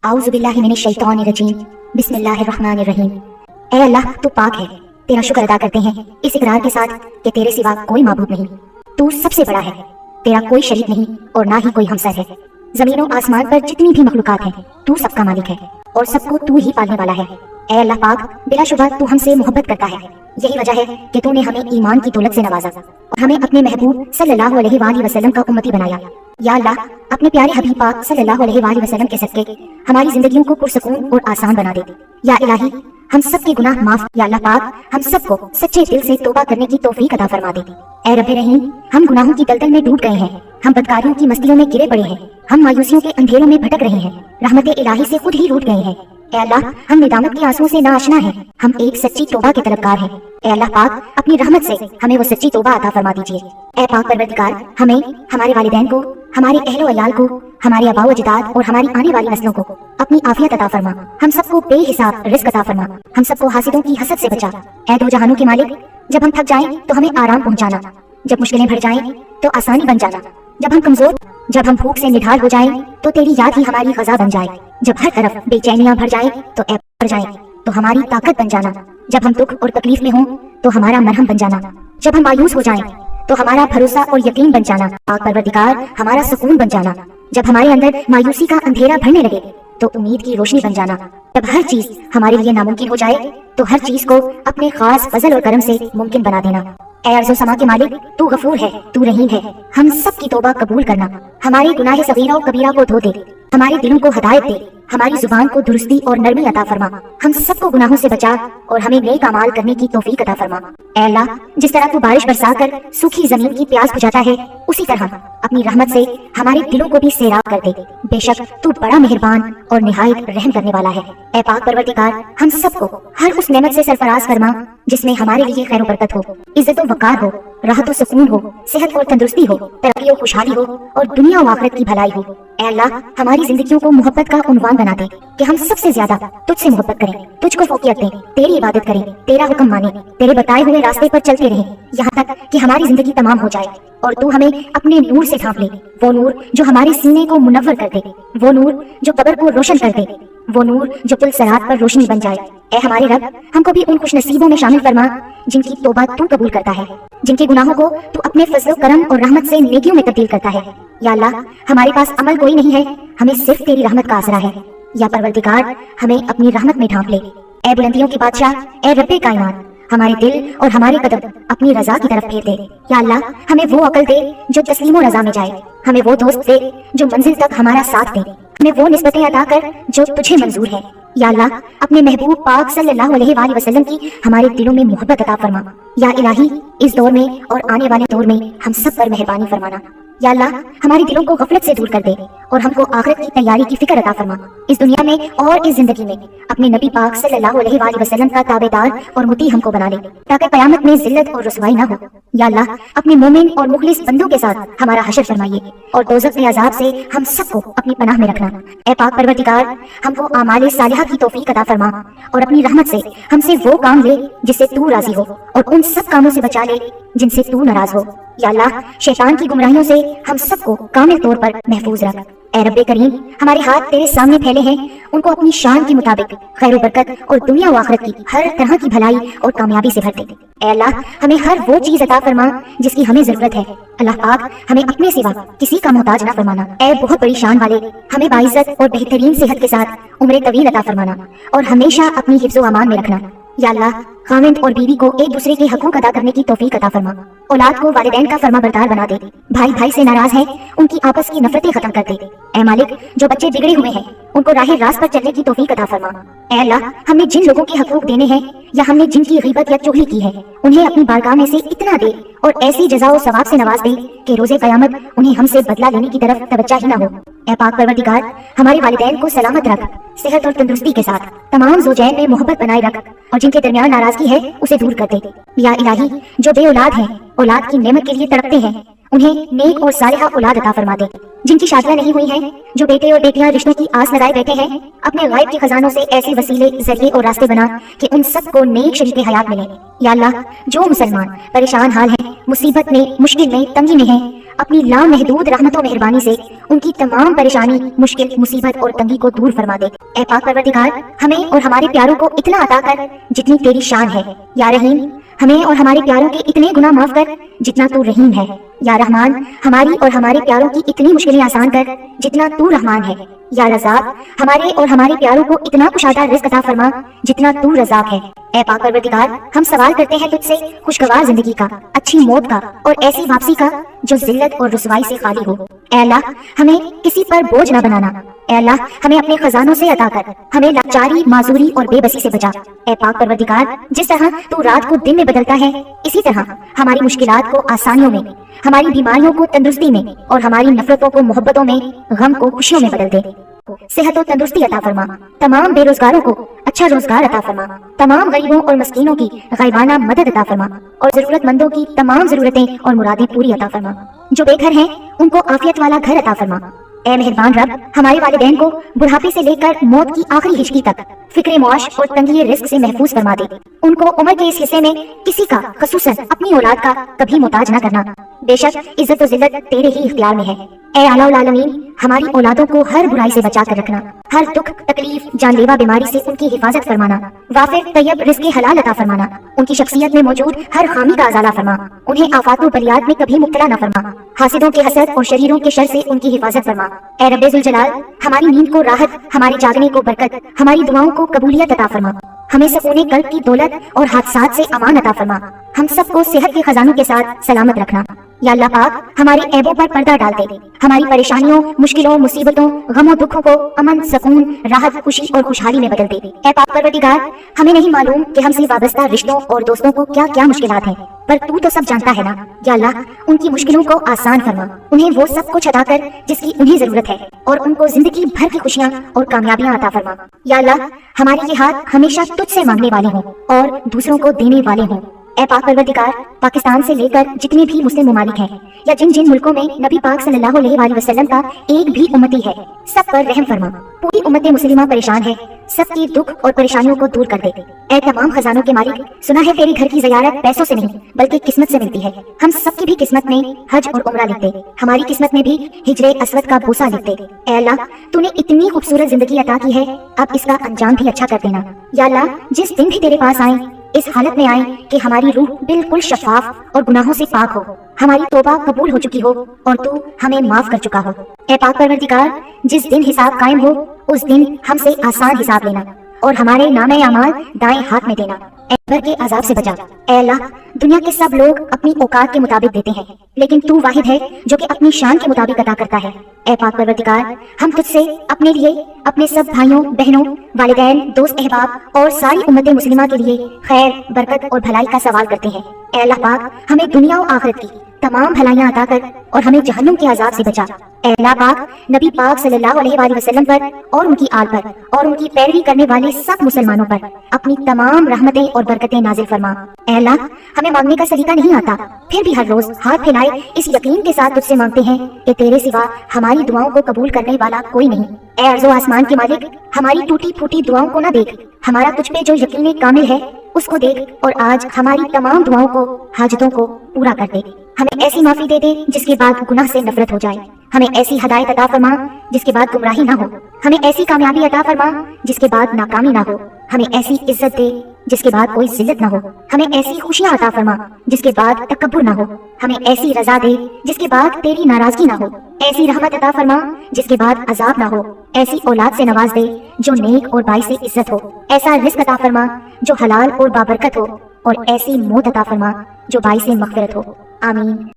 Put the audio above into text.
आऊज़ुबिल्लाहिमिनश्शैतानिर्रजीम बिस्मिल्लाहिर्रहमानिर्रहीम। ऐ अल्लाह तू पाक है, तेरा शुक्र अदा करते हैं इस इकरार के साथ कि तेरे सिवा कोई माबूद नहीं, तू सबसे बड़ा है, तेरा कोई शरीक नहीं और ना ही कोई हमसर है। जमीनों आसमान पर जितनी भी मखलूकात हैं तू सबका मालिक है और सबको तू ही पालने वाला है। ऐ अल्लाह पाक, बिलाशुबा तू हमसे मोहब्बत करता है, यही वजह है कि तूने हमें ईमान की दौलत से नवाजा और हमें अपने महबूब सल्लल्लाहु अलैहि वसल्लम का उम्मती बनाया। या अल्लाह, अपने प्यारे हबीब पाक सल्लल्लाहु अलैहि वसल्लम के सदके हमारी जिंदगियों को पुरसकून और आसान बना दे। या इलाही, हम सब के गुनाह माफ। या अल्लाह पाक, हम सबको सच्चे दिल से तौबा करने की तौफीक अता फरमा दे। ऐ रब्बे रहीम, हम गुनाहों की दलदल में डूब गए हैं, हम बदकारियों की मस्तियों में गिरे पड़े हैं, हम मायूसियों के अंधेरों में भटक रहे हैं, रहमत इलाही से खुद ही रूठ गए हैं। ऐ अल्लाह, हम निदामत के आंसुओं से नाआशना हैं, हम एक सच्ची तौबा के तलबगार हैं। ऐ अल्लाह पाक, अपनी रहमत से हमें वो सच्ची तौबा अता फरमा दीजिए। ऐ पाक परवरदिगार, हमें, हमारे वालिदैन को, हमारे अहलो अयाल को, हमारे आबाओ अजदाद और हमारी आने वाली नस्लों को अपनी आफियत अता फरमा। हम सबको बेहिसाब रिज़्क अता फरमा, हम सबको हासिदों की हसद से बचा। ऐ दो जहानों के मालिक, जब हम थक जाएं तो हमें आराम पहुंचाना, जब मुश्किलें बढ़ जाएं तो आसानी बन जाना, जब हम भूख से निढाल हो जाएं तो तेरी याद ही हमारी ग़ज़ा बन जाए, जब हर तरफ बेचैनियां भर जाए तो ऐ बढ़ जाए तो हमारी ताकत बन जाना, जब हम दुख और तकलीफ में हों तो हमारा मरहम बन जाना, जब हम मायूस हो जाएं तो हमारा भरोसा और यकीन बन जाना। पाक परवरदिगार, हमारा सुकून बन जाना, जब हमारे अंदर मायूसी का अंधेरा भरने लगे तो उम्मीद की रोशनी बन जाना, जब हर चीज हमारे लिए नामुमकिन हो जाए तो हर चीज को अपने खास फजल और करम से मुमकिन बना देना। ऐ अर्ज़ व समा के मालिक, तू गफूर है, तू रहीम है, हम सब की तौबा कबूल करना, हमारे गुनाह सगीरा और कबीरा को धो दे, हमारे दिलों को हिदायत दे, हमारी जुबान को दुरुस्ती और नरमी अता फरमा, हम सबको गुनाहों से बचा और हमें नेक अमाल करने की तौफीक अता फरमा। ऐ अल्लाह, जिस तरह तू बारिश बरसा कर सूखी जमीन की प्यास बुझाता है, उसी तरह अपनी रहमत से हमारे दिलों को भी सैराब कर दे। बेशक तू बड़ा मेहरबान और निहायत रहम करने वाला है। ऐ पाक परवरदिगार, हम सबको हर उस नेमत से सरफराज फरमा जिसमें हमारे लिए खैर बरकत हो, इज्जत और वकार हो, राहत और सुकून हो, सेहत और तंदुरुस्ती हो, तरक्की और खुशहाली हो और दुनिया और आखिरत की भलाई हो। ऐ अल्लाह, हमारी जिंदगियों को मोहब्बत का उन्वान बना दे कि हम सबसे ज्यादा तुझसे मोहब्बत करें, तुझको फौकियत दें, तेरी इबादत करें, तेरा हुक्म माने, तेरे बताए हुए रास्ते पर चलते रहें, यहाँ तक कि हमारी जिंदगी तमाम हो जाए और तू हमें अपने नूर से ढांप ले, वो नूर जो हमारे सीने को मुनव्वर कर दे, वो नूर जो कब्र को रोशन कर दे, वो नूर जो पुल सरात पर रोशनी बन जाए। ऐ हमारे रब, हमको भी उन खुश नसीबों में शामिल फरमा जिनकी तौबा तू कबूल करता है, जिनके गुनाहों को तू अपने फजल करम और रहमत से नेकियों में तब्दील करता है। या अल्लाह, हमारे पास अमल कोई नहीं है, हमें सिर्फ तेरी रहमत का आसरा है। या परवरदिगार, हमें अपनी रहमत में ढांप ले। ऐ बुलंदियों की बादशाह, ऐ रब्बे कायनात, हमारे दिल और हमारे कदम अपनी रजा की तरफ फेर दे। या अल्लाह, हमें वो अकल दे जो तस्लीम और रजा में जाए, हमें वो दोस्त दे जो मंजिल तक हमारा साथ दे, हमें वो निस्बतें अता कर जो तुझे मंजूर है। या अल्लाह, अपने महबूब पाक सल्लल्लाहु अलैहि वसल्लम की हमारे दिलों में मोहब्बत अता फरमा। या इलाही, इस दौर में और आने वाले दौर में हम सब पर मेहरबानी फरमाना। या अल्लाह, हमारे दिलों को गफलत से दूर कर दे और हमको आखिरत की तैयारी की फिक्र अता फरमा, इस दुनिया में और इस जिंदगी में अपने नबी पाक सल्लल्लाहु अलैहि वसल्लम का ताबेदार और मुती हमको बना ले, ताकि कयामत में जिल्लत और रुसवाई ना हो। या अल्लाह, अपने मोमिन और मुखलिस बंदों के साथ हमारा हशर फरमाइए और दोज़ख के अजाब से हम सबको अपनी पनाह में रखना। ऐ पाक परवरदिगार, हमको आमाले सालिहा की तौफीक अता फरमा और अपनी रहमत से हमसे वो काम ले जिससे तू राजी हो और उन सब कामों से बचा ले जिनसे तू नाराज हो। या अल्लाह, शैतान की गुमराहियों से हम सबको कामिल तौर पर महफूज रख। ऐ रब्बे करीम, हमारे हाथ तेरे सामने फैले हैं, उनको अपनी शान के मुताबिक खैर बरकत और दुनिया व आखिरत की हर तरह की भलाई और कामयाबी से भर दे। ऐ अल्लाह, हमें हर वो चीज अता फरमा जिसकी हमें जरूरत है। अल्लाह पाक, हमें अपने सिवा किसी का मोहताज ना फरमाना। ऐ बहुत बड़ी शान वाले, हमें बाइज्जत और बेहतरीन सेहत के साथ उम्र तवील अता फरमाना और हमेशा अपनी हिफ्ज़ो अमान में रखना। या अल्लाह, खाविंद और बीवी को एक दूसरे के हकूक अदा करने की तौफीक अता फरमा, औलाद को वालिदैन का फरमा बरदार बना दे, भाई भाई से नाराज है उनकी आपस की नफरतें खत्म कर दे। ऐ मालिक, जो बच्चे बिगड़े हुए हैं उनको राह रास्त पर चलने की तौफीक अता फरमा। ऐ अल्लाह, हमने जिन लोगों के हकूक देने हैं या हमने जिनकी ग़ीबत या चुगली की है, उन्हें अपनी बारगाह में से इतना दे और ऐसी जज़ा और सवाब से नवाज दे कि रोज़े क़यामत उन्हें हमसे बदला लेने की तरफ तवज्जो ही ना हो। ऐ पाक परवरदिगार, हमारे वालिदैन को सलामत रख, सेहत और तंदुरुस्ती के साथ तमाम ज़ौजैन में मोहब्बत बनाए रख और जिनके दरमियान नाराजगी है उसे दूर कर दे। या इलाही, जो बे औलाद हैं, औलाद की नेमत के लिए तड़पते हैं, उन्हें नेक और सालिहा औलाद अता फरमा दे। जिनकी शादियां नहीं हुई हैं, जो बेटे और बेटियां रिश्तों की आस लगाए बैठे हैं, अपने गायब के खजानों से ऐसे वसीले, जरिए और रास्ते बना कि उन सबको नेक शरीके हयात मिले। या अल्लाह, जो मुसलमान परेशान हाल हैं, मुसीबत में, मुश्किल में, तंगी में हैं, अपनी लामहदूद रहमत और मेहरबानी से उनकी तमाम परेशानी, मुश्किल, मुसीबत और तंगी को दूर फरमा दे। ऐ पाक परवरदिगार, हमें और हमारे प्यारों को इतना अता कर जितनी तेरी शान है। या रहीम, हमें और हमारे प्यारों के इतने गुनाह माफ कर जितना तू रहीम है। या रहमान, हमारी और हमारे प्यारों की इतनी मुश्किलें आसान कर जितना तू रहमान है। या रज़ाक, हमारे और हमारे प्यारों को इतना कुशादा रिज़्क़ अता फरमा जितना तू रज़ाक है। ऐ पाक परवरदिगार, हम सवाल करते हैं तुझसे खुशगवार जिंदगी का, अच्छी मौत का और ऐसी वापसी का जो जिल्लत और रुसवाई से खाली हो। ऐ अल्लाह, हमें किसी पर बोझ न बनाना। ऐ अल्लाह, हमें अपने खजानों से अता कर, हमें लाचारी, माजूरी और बेबसी से बचा। ऐ पाक परवरदिगार, जिस तरह तू रात को दिन में बदलता है, इसी तरह हमारी मुश्किलात को आसानियों में, हमारी बीमारियों को तंदुरुस्ती में और हमारी नफरतों को मोहब्बतों में, गम को खुशियों में बदल दे। सेहत और तंदुरुस्ती अता फरमा, तमाम बेरोजगारों को अच्छा रोजगार अता फरमा, तमाम गरीबों और मस्कीनों की गायबाना मदद अता फरमा और जरूरतमंदों की तमाम जरूरतें और मुरादें पूरी अता फरमा। जो बेघर हैं उनको आफियत वाला घर अता फरमा। ऐ मेहरबान रब, हमारे वालिदैन को बुढ़ापे से लेकर मौत की आखिरी हिचकी तक फिक्रे मौश और तंगी रिस्क से महफूज फरमा दे। उनको उम्र के इस हिस्से में किसी का, खसूसन अपनी औलाद का, कभी मोहताज न करना। बेशक इज्जत और जिल्लत तेरे ही इख्तियार में है। ऐ आलाउल आलमीन, हमारी औलादों को हर बुराई से बचा कर रखना, हर दुख, तकलीफ, जानलेवा बीमारी से उनकी हिफाजत फरमाना, वाफिर तैयब रिज़्क़ हलाल अता फरमाना, उनकी शख्सियत में मौजूद हर खामी का अज़ाला फरमा, उन्हें आफात व बलियात में कभी मुब्तला न फरमा, हासिदों के हसद और शरीरों के शर से उनकी हिफाजत फरमा। ऐ रब्बे ज़ुल जलाल, हमारी नींद को राहत, हमारे जागने को बरकत, हमारी दुआओं को कबूलियत अता फरमा, हमें सकूने कल्ब की दौलत और हादसात से अमान अता फरमा, हम सबको सेहत के खजानों के साथ सलामत रखना। या अल्लाह पाक, हमारे ऐबों पर पर्दा डाल दे, हमारी परेशानियों, मुश्किलों, मुसीबतों, गमों, दुखों को अमन, सुकून, राहत, खुशी और खुशहाली में बदल दे। ऐ पाक परवरदिगार, हमें नहीं मालूम कि हमसे वाबस्ता रिश्तों और दोस्तों को क्या क्या मुश्किलात हैं, पर तू तो सब जानता है ना। या अल्लाह, उनकी मुश्किलों को आसान फरमा, उन्हें वो सब कुछ अता कर जिसकी उन्हें जरूरत है और उनको जिंदगी भर की खुशियाँ और कामयाबियां अता फरमा। या अल्लाह, हमारे ये हाथ हमेशा तुझसे मांगने वाले हों और दूसरों को देने वाले हों। ऐ पाक परवरदिगार, पाकिस्तान से लेकर जितने भी मुस्लिम ममालिक हैं या जिन जिन मुल्कों में नबी पाक सल्लल्लाहु अलैहि वसल्लम का एक भी उम्मती है, सब पर रहम फरमा। पूरी उम्मत मुस्लिमा परेशान है, सबकी दुख और परेशानियों को दूर कर दे। ऐ तमाम खजानों के मालिक, सुना है तेरे घर की ज़ियारत पैसों से नहीं बल्कि किस्मत से मिलती है। हम सबकी भी किस्मत में हज और उम्रा लिख दे, हमारी किस्मत में भी हिजरे अस्वद का बोसा लिख दे। ऐ अल्लाह, तूने इतनी खूबसूरत जिंदगी अता की है, अब इसका अंजाम भी अच्छा कर देना। या अल्लाह, जिस दिन भी तेरे पास आए इस हालत में आए कि हमारी रूह बिल्कुल शफाफ और गुनाहों से पाक हो, हमारी तौबा कबूल हो चुकी हो और तू हमें माफ कर चुका हो। ऐ पाक परवरदिगार, जिस दिन हिसाब कायम हो उस दिन हमसे आसान हिसाब लेना और हमारे नामे अमाल दाएं हाथ में देना। ऐ कब्र के अजाब से बचा। ऐ अल्लाह, दुनिया के सब लोग अपनी औकात के मुताबिक देते हैं, लेकिन तू वाहिद है जो कि अपनी शान के मुताबिक अता करता है। ऐ पाक परवरदिगार, हम तुझसे अपने लिए, अपने सब भाइयों बहनों, वालिदैन, दोस्त अहबाब और सारी उम्मत मुस्लिमा के लिए खैर, बरकत और भलाई का सवाल करते हैं। ऐ अल्लाह पाक, हमें दुनिया और आखिरत की तमाम भलाइयां अता कर और हमें जहन्नुम के अजाब से बचा। ऐ अल्लाह पाक, नबी पाक सल्लल्लाहु अलैहि वसल्लम पर और उनकी आल पर और उनकी पैरवी करने वाले सब मुसलमानों पर अपनी तमाम रहमतें और बरकतें नाजिल फरमा। ऐ अल्लाह, हमें मांगने का सलीका नहीं आता, फिर भी हर रोज हाथ फैलाए इस यकीन के साथ तुझसे मांगते हैं कि तेरे सिवा हमारी दुआओं को कबूल करने वाला कोई नहीं। ऐ अर्ज़ो आसमान के मालिक, हमारी टूटी फूटी दुआओं को न देख, हमारा तुझ पे जो यकीन कामिल है उसको देख और आज हमारी तमाम दुआओं को, हाजतों को पूरा कर दे। हमें ऐसी माफी दे दे जिसके बाद गुनाह से नफरत हो जाए, हमें ऐसी हदायत अता फरमा जिसके बाद गुमराही ना हो, हमें ऐसी कामयाबी अता फरमा जिसके बाद नाकामी ना हो, हमें ऐसी इज्जत दे जिसके बाद कोई जिल्लत ना हो, हमें ऐसी खुशियां अता फरमा जिसके बाद तकब्बुर ना हो, हमें ऐसी रजा दे जिसके बाद तेरी नाराजगी ना हो, ऐसी रहमत अता फरमा जिसके बाद अजाब ना हो, ऐसी औलाद से नवाज दे जो नेक और बाई से इज्जत हो, ऐसा रिज़्क़ अता फरमा जो हलाल और बाबरकत हो और ऐसी मौत अता फरमा जो बाई से मग़फ़िरत हो। आमीन।